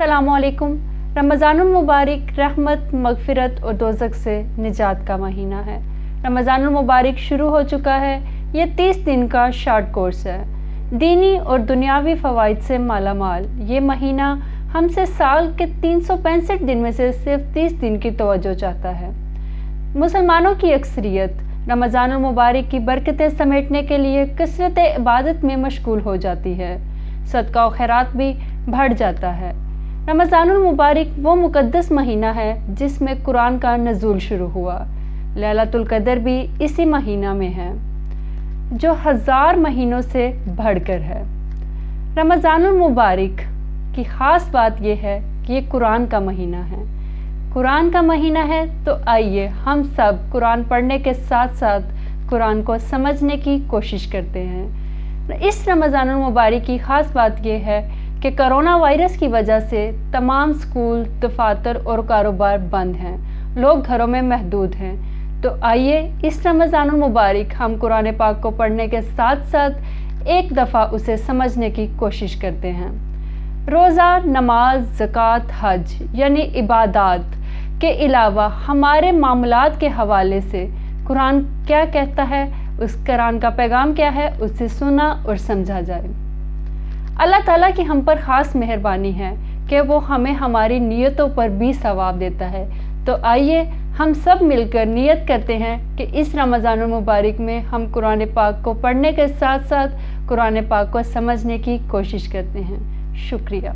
السلام علیکم۔ رمضان المبارک رحمت، مغفرت اور دوزخ سے نجات کا مہینہ ہے۔ رمضان المبارک شروع ہو چکا ہے۔ یہ 30 دن کا شارٹ کورس ہے، دینی اور دنیاوی فوائد سے مالا مال۔ یہ مہینہ ہم سے سال کے 365 دن میں سے صرف 30 دن کی توجہ چاہتا ہے۔ مسلمانوں کی اکثریت رمضان المبارک کی برکتیں سمیٹنے کے لیے کثرت عبادت میں مشغول ہو جاتی ہے، صدقہ و خیرات بھی بڑھ جاتا ہے۔ رمضان المبارک وہ مقدس مہینہ ہے جس میں قرآن کا نزول شروع ہوا۔ لیلۃ القدر بھی اسی مہینہ میں ہے، جو 1000 مہینوں سے بڑھ کر ہے۔ رمضان المبارک کی خاص بات یہ ہے کہ یہ قرآن کا مہینہ ہے۔ قرآن کا مہینہ ہے تو آئیے ہم سب قرآن پڑھنے کے ساتھ ساتھ قرآن کو سمجھنے کی کوشش کرتے ہیں۔ اس رمضان المبارک کی خاص بات یہ ہے کہ کرونا وائرس کی وجہ سے تمام اسکول، دفاتر اور کاروبار بند ہیں، لوگ گھروں میں محدود ہیں۔ تو آئیے اس رمضان المبارک ہم قرآن پاک کو پڑھنے کے ساتھ ساتھ ایک دفعہ اسے سمجھنے کی کوشش کرتے ہیں۔ روزہ، نماز، زکوٰۃ، حج یعنی عبادات کے علاوہ ہمارے معاملات کے حوالے سے قرآن کیا کہتا ہے، اس قرآن کا پیغام کیا ہے، اسے سنا اور سمجھا جائے۔ اللہ تعالیٰ کی ہم پر خاص مہربانی ہے کہ وہ ہمیں ہماری نیتوں پر بھی ثواب دیتا ہے۔ تو آئیے ہم سب مل کر نیت کرتے ہیں کہ اس رمضان المبارک میں ہم قرآن پاک کو پڑھنے کے ساتھ ساتھ قرآن پاک کو سمجھنے کی کوشش کرتے ہیں۔ شکریہ۔